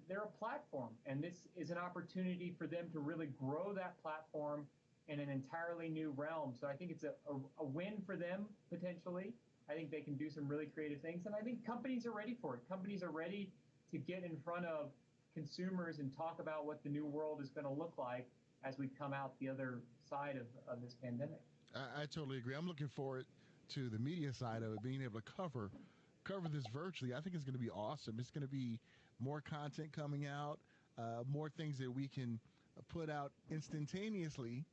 they're a platform, and this is an opportunity for them to really grow that platform in an entirely new realm. So I think it's a win for them, potentially. I think they can do some really creative things, and I think companies are ready for it. Companies are ready to get in front of consumers and talk about what the new world is going to look like as we come out the other side of this pandemic. I totally agree. I'm looking forward to the media side of it, being able to cover this virtually. I think it's going to be awesome. It's going to be more content coming out, more things that we can put out instantaneously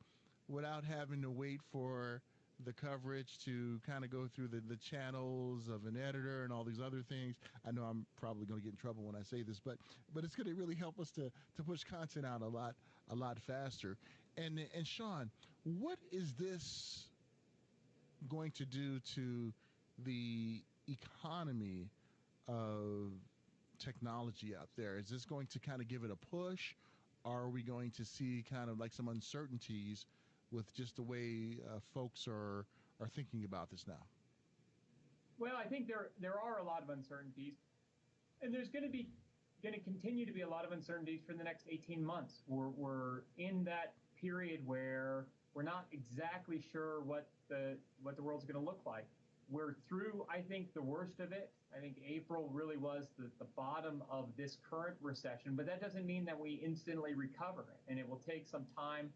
without having to wait for the coverage to kind of go through the channels of an editor and all these other things. I know I'm probably going to get in trouble when I say this, but it's going to really help us to push content out a lot faster. And Shawn, what is this going to do to the economy of technology out there? Is this going to kind of give it a push? Or are we going to see kind of like some uncertainties with just the way folks are thinking about this now? Well, I think there are a lot of uncertainties, and there's going to continue to be a lot of uncertainties for the next 18 months. We're in that period where we're not exactly sure what the world's going to look like. We're through, I think, the worst of it. I think April really was the bottom of this current recession, but that doesn't mean that we instantly recover, and it will take some time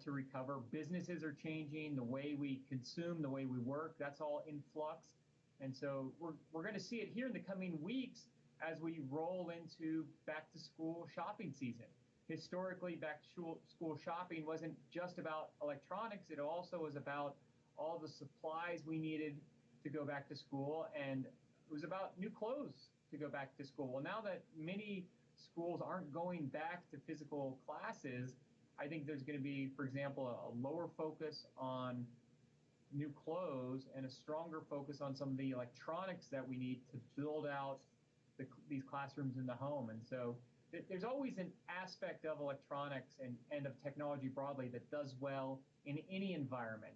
to recover. Businesses are changing, the way we consume, the way we work, that's all in flux. And so we're going to see it here in the coming weeks as we roll into back-to-school shopping season. Historically, back-to-school shopping wasn't just about electronics. It also was about all the supplies we needed to go back to school, and it was about new clothes to go back to school. Well, now that many schools aren't going back to physical classes, I think there's going to be, for example, a lower focus on new clothes and a stronger focus on some of the electronics that we need to build out these classrooms in the home. And so there's always an aspect of electronics and of technology broadly that does well in any environment.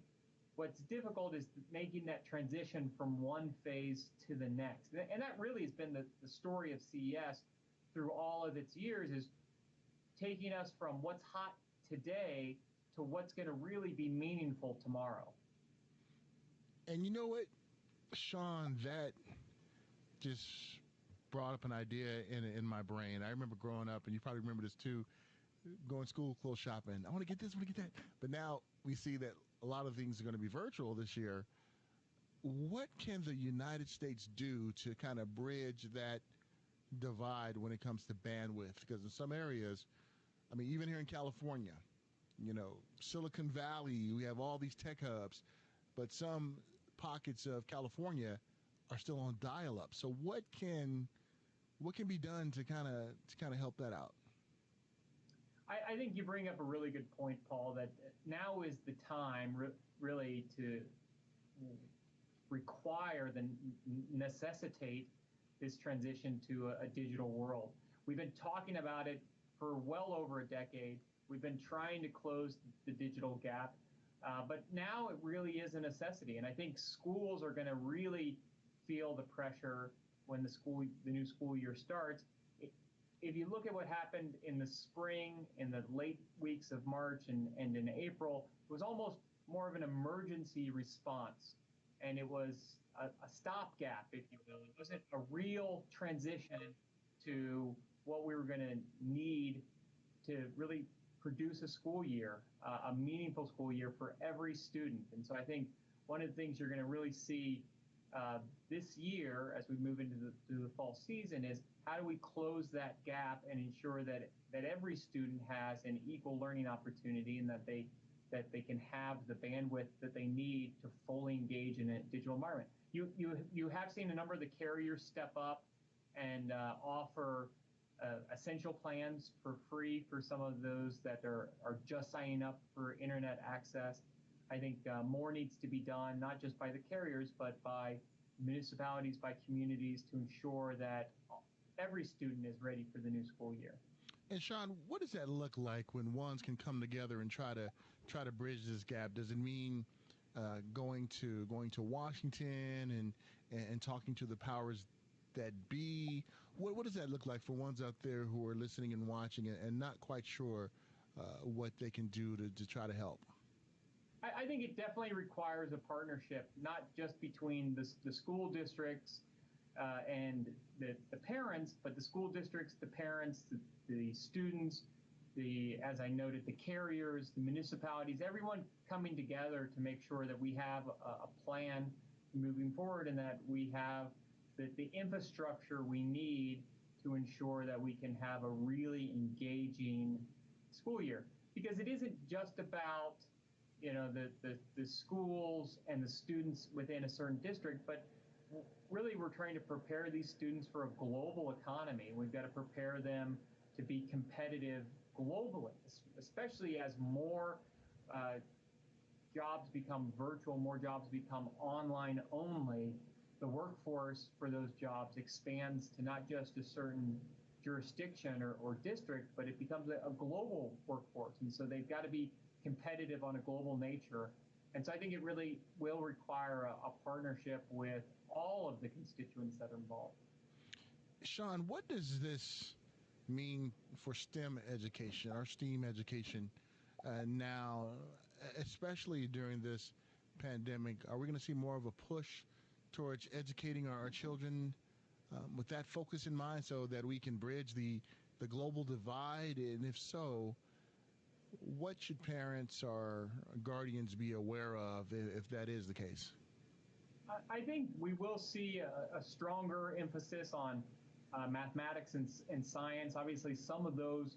What's difficult is making that transition from one phase to the next. And that really has been the story of CES through all of its years, is taking us from what's hot today to what's going to really be meaningful tomorrow. And you know what, Shawn, that just brought up an idea in my brain. I remember growing up, and you probably remember this too, going school clothes shopping. I want to get this, I want to get that. But now we see that a lot of things are going to be virtual this year. What can the United States do to kind of bridge that divide when it comes to bandwidth? Because in some areas, I mean, even here in California, you know, Silicon Valley, we have all these tech hubs, but some pockets of California are still on dial-up. So what can be done to kind of help that out? I think you bring up a really good point, Paul, that now is the time really to require, necessitate this transition to a digital world. We've been talking about it for well over a decade. We've been trying to close the digital gap, but now it really is a necessity. And I think schools are going to really feel the pressure when the new school year starts. If you look at what happened in the spring, in the late weeks of March and in April, it was almost more of an emergency response. And it was a stopgap, if you will. It wasn't a real transition to what we were going to need to really produce a school year, a meaningful school year for every student. And so I think one of the things you're going to really see this year as we move into the fall season is how do we close that gap and ensure that every student has an equal learning opportunity and that they can have the bandwidth that they need to fully engage in a digital environment. You have seen a number of the carriers step up and offer essential plans for free for some of those that are just signing up for internet access. I think more needs to be done, not just by the carriers, but by municipalities, by communities, to ensure that every student is ready for the new school year. And Shawn, what does that look like when ones can come together and try to bridge this gap? Does it mean going to Washington and talking to the powers that be? What does that look like for ones out there who are listening and watching and not quite sure what they can do to try to help? I think it definitely requires a partnership, not just between the school districts and the parents, but the school districts, the parents, the students, as I noted, the carriers, the municipalities, everyone coming together to make sure that we have a plan moving forward and that we have the infrastructure we need to ensure that we can have a really engaging school year. Because it isn't just about the schools and the students within a certain district, but really we're trying to prepare these students for a global economy. We've got to prepare them to be competitive globally, especially as more jobs become virtual, more jobs become online only. The workforce for those jobs expands to not just a certain jurisdiction or district, but it becomes a global workforce. And so they've got to be competitive on a global nature. And so I think it really will require a partnership with all of the constituents that are involved. Shawn, what does this mean for STEM education, our STEAM education now, especially during this pandemic? Are we going to see more of a push towards educating our children with that focus in mind so that we can bridge the global divide? And if so, what should parents or guardians be aware of if that is the case? I think we will see a stronger emphasis on mathematics and science. Obviously, some of those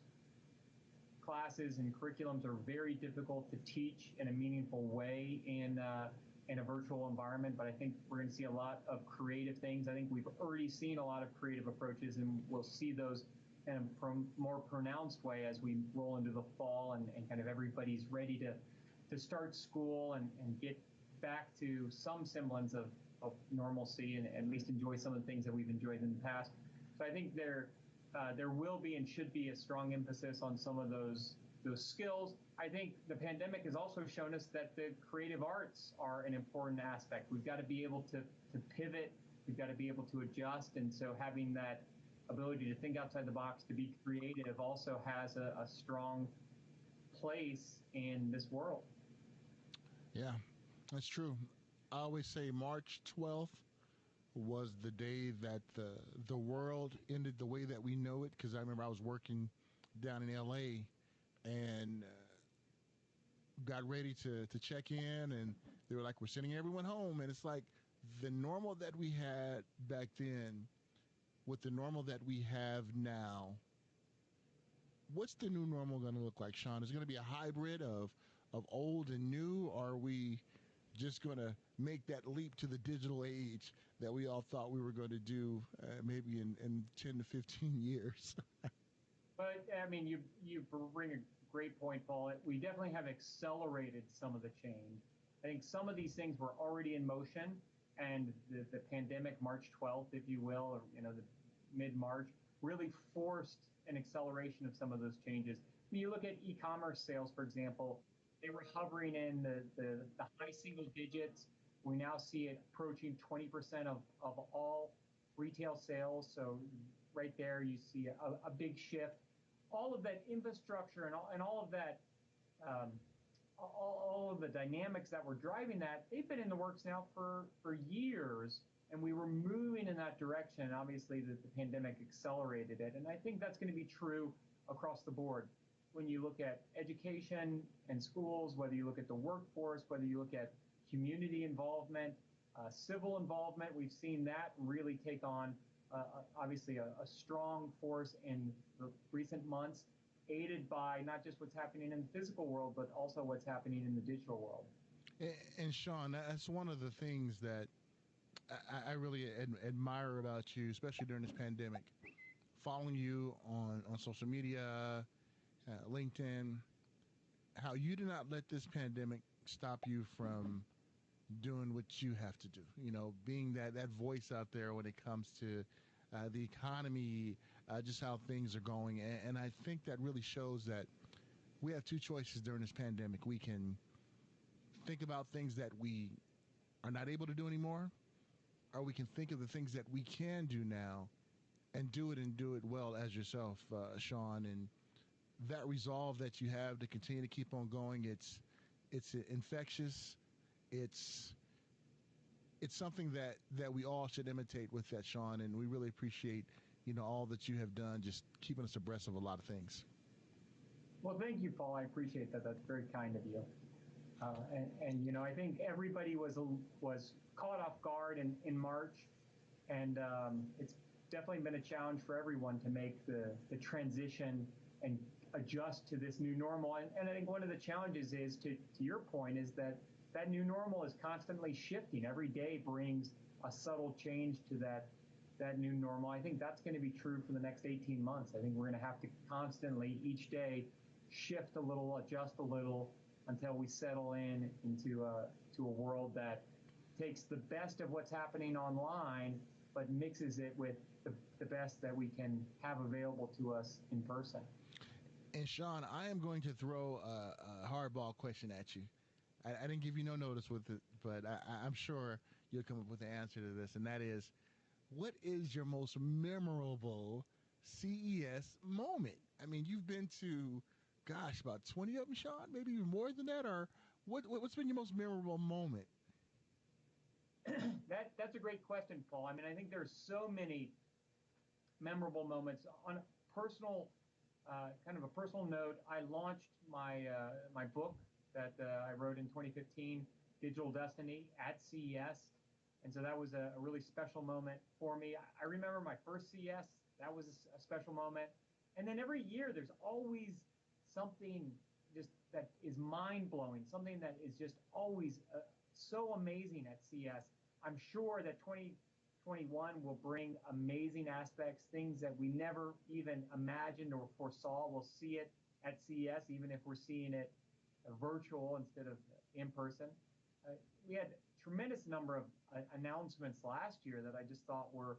classes and curriculums are very difficult to teach in a meaningful way in a virtual environment, but I think we're going to see a lot of creative things. I think we've already seen a lot of creative approaches, and we'll see those in a more pronounced way as we roll into the fall and kind of everybody's ready to start school and get back to some semblance of normalcy and at least enjoy some of the things that we've enjoyed in the past. So I think there will be and should be a strong emphasis on some of those skills. I think the pandemic has also shown us that the creative arts are an important aspect. We've got to be able to pivot. We've got to be able to adjust. And so having that ability to think outside the box, to be creative, also has a strong place in this world. Yeah, that's true. I always say March 12th was the day that the world ended the way that we know it, because I remember I was working down in L.A. and got ready to check in, and they were like, we're sending everyone home. And it's like the normal that we had back then with the normal that we have now, what's the new normal going to look like, Shawn? Is it going to be a hybrid of old and new, or are we just going to make that leap to the digital age that we all thought we were going to do maybe in 10 to 15 years? But, I mean, you bring a great point, Paul. We definitely have accelerated some of the change. I think some of these things were already in motion, and the pandemic, March 12th, if you will, or, the mid-March, really forced an acceleration of some of those changes. When you look at e-commerce sales, for example, they were hovering in the high single digits. We now see it approaching 20% of all retail sales. So right there, you see a big shift. All of that infrastructure and all of that, all of the dynamics that were driving that, they've been in the works now for years, and we were moving in that direction. And obviously, the pandemic accelerated it, and I think that's going to be true across the board. When you look at education and schools, whether you look at the workforce, whether you look at community involvement, civil involvement, we've seen that really take on obviously a strong force in the recent months, aided by not just what's happening in the physical world, but also what's happening in the digital world. And Shawn, that's one of the things that I really admire about you, especially during this pandemic. Following you on social media, LinkedIn, how you did not let this pandemic stop you from doing what you have to do, being that voice out there when it comes to the economy, just how things are going. And I think that really shows that we have two choices during this pandemic. We can think about things that we are not able to do anymore, or we can think of the things that we can do now and do it well as yourself, Shawn. And that resolve that you have to continue to keep on going, it's infectious. It's something that we all should imitate with that, Shawn, and we really appreciate, all that you have done, just keeping us abreast of a lot of things. Well, thank you, Paul. I appreciate that. That's very kind of you. And I think everybody was caught off guard in March, and it's definitely been a challenge for everyone to make the transition and adjust to this new normal. And I think one of the challenges is, to your point, is that new normal is constantly shifting. Every day brings a subtle change to that new normal. I think that's going to be true for the next 18 months. I think we're going to have to constantly, each day, shift a little, adjust a little, until we settle into a world that takes the best of what's happening online, but mixes it with the best that we can have available to us in person. And Shawn, I am going to throw a hardball question at you. I didn't give you no notice with it, but I'm sure you'll come up with the answer to this, and that is, what is your most memorable CES moment? I mean, you've been to, gosh, about 20 of them, Shawn, maybe even more than that, or what's been your most memorable moment? That's a great question, Paul. I mean, I think there's so many memorable moments. On a personal, kind of a personal note, I launched my book that I wrote in 2015, Digital Destiny, at CES. And so that was a really special moment for me. I remember my first CES. That was a special moment. And then every year there's always something just that is mind-blowing, something that is just always so amazing at CES. I'm sure that 2021 will bring amazing aspects, things that we never even imagined or foresaw. We'll see it at CES, even if we're seeing it virtual instead of in person. we had tremendous number of announcements last year that I just thought were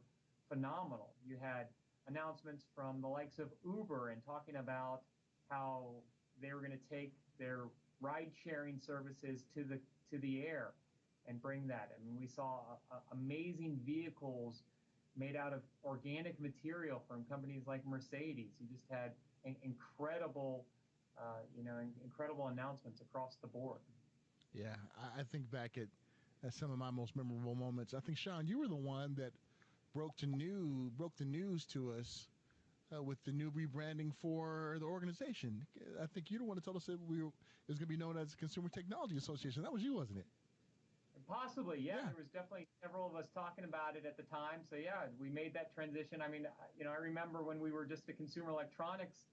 phenomenal. You had announcements from the likes of Uber and talking about how they were going to take their ride-sharing services to the air and bring that. I mean, we saw amazing vehicles made out of organic material from companies like Mercedes. You just had incredible, incredible announcements across the board. Yeah, I think back at some of my most memorable moments. I think, Shawn, you were the one that broke the news to us with the new rebranding for the organization. I think you're the one that told us that it was going to be known as the Consumer Technology Association. That was you, wasn't it? Possibly, yeah. There was definitely several of us talking about it at the time. So, yeah, we made that transition. I mean, I remember when we were just the Consumer Electronics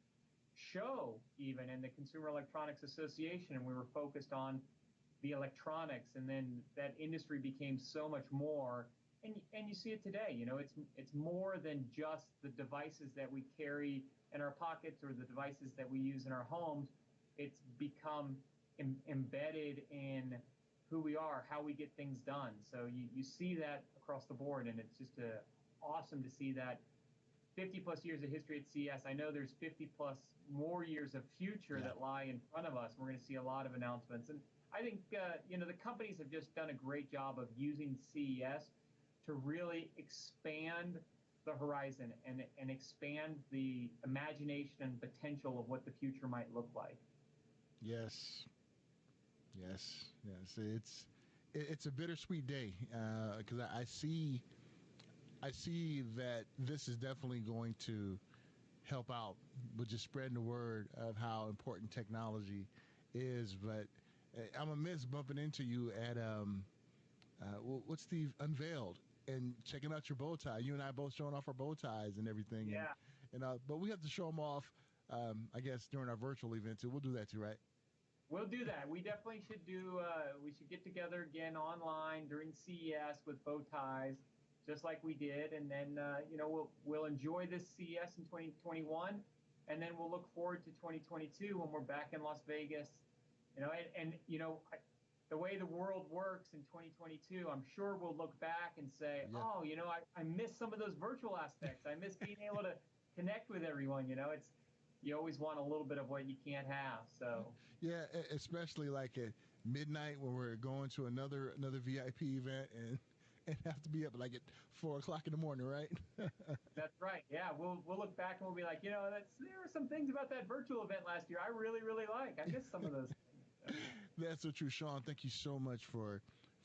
show even, and the Consumer Electronics Association, and we were focused on the electronics, and then that industry became so much more. And you see it today. It's more than just the devices that we carry in our pockets or the devices that we use in our homes. It's become embedded in who we are, how we get things done. So you see that across the board, and it's just awesome to see that 50 plus years of history at CES. I know there's 50 plus more years of future that lie in front of us. We're going to see a lot of announcements. And I think, the companies have just done a great job of using CES to really expand the horizon and expand the imagination and potential of what the future might look like. Yes. It's a bittersweet day because I see that this is definitely going to help out with just spreading the word of how important technology is. But I'm gonna miss bumping into you at what's the Unveiled and checking out your bow tie. You and I both showing off our bow ties and everything. Yeah. But we have to show them off, I guess, during our virtual event too. We'll do that too, right? We'll do that. We definitely should we should get together again online during CES with bow ties, just like we did. And then, we'll enjoy this CES in 2021. And then we'll look forward to 2022 when we're back in Las Vegas. The way the world works in 2022, I'm sure we'll look back and say, I missed some of those virtual aspects. I miss being able to connect with everyone. You always want a little bit of what you can't have. So yeah, especially like at midnight when we're going to another VIP event and have to be up like at 4 o'clock in the morning, right? That's right. Yeah, we'll look back and we'll be like, there were some things about that virtual event last year I really, really like. I missed some of those things. That's so true, Shawn. Thank you so much for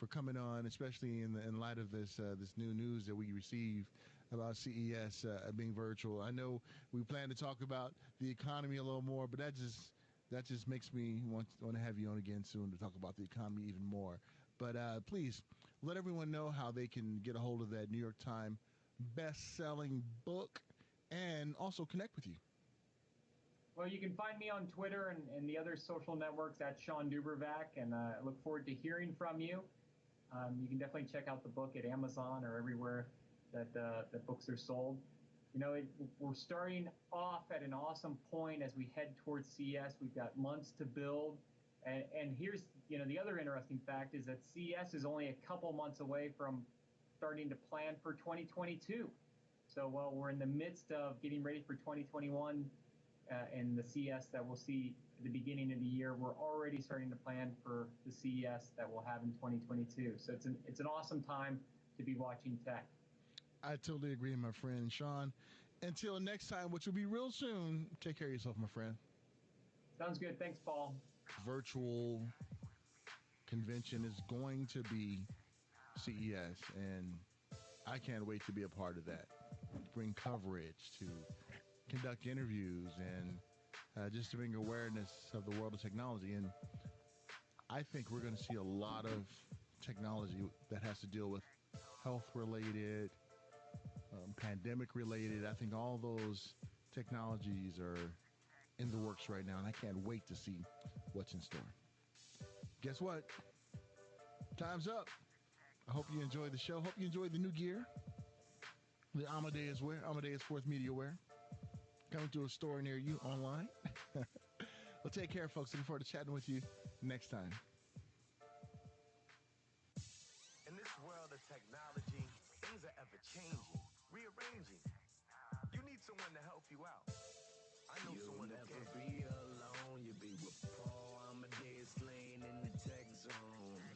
coming on, especially in light of this new news that we received about CES being virtual. I know we plan to talk about the economy a little more, but that just makes me want to have you on again soon to talk about the economy even more. But please let everyone know how they can get a hold of that New York Times best-selling book and also connect with you. Well, you can find me on Twitter and the other social networks at Shawn Dubravac, and I look forward to hearing from you. You can definitely check out the book at Amazon or everywhere that books are sold. We're starting off at an awesome point as we head towards CES. We've got months to build. And here's, the other interesting fact is that CES is only a couple months away from starting to plan for 2022. So while we're in the midst of getting ready for 2021 and the CES that we'll see at the beginning of the year, we're already starting to plan for the CES that we'll have in 2022. So it's an awesome time to be watching tech. I totally agree, my friend. Shawn, until next time, which will be real soon, take care of yourself, my friend. Sounds good. Thanks, Paul. Virtual convention is going to be CES, and I can't wait to be a part of that. Bring coverage, to conduct interviews, and just to bring awareness of the world of technology. And I think we're going to see a lot of technology that has to deal with health-related, pandemic-related. I think all those technologies are in the works right now, and I can't wait to see what's in store. Guess what? Time's up. I hope you enjoyed the show. Hope you enjoyed the new gear, the Amadeus wear, Amadeus Fourth Media wear, coming to a store near you online. Well, take care, folks. Looking forward to chatting with you next time. rearranging. You need someone to help you out. I know someone who can. You'll never be alone. You'll be with Paul Amadeus Lane in the tech zone.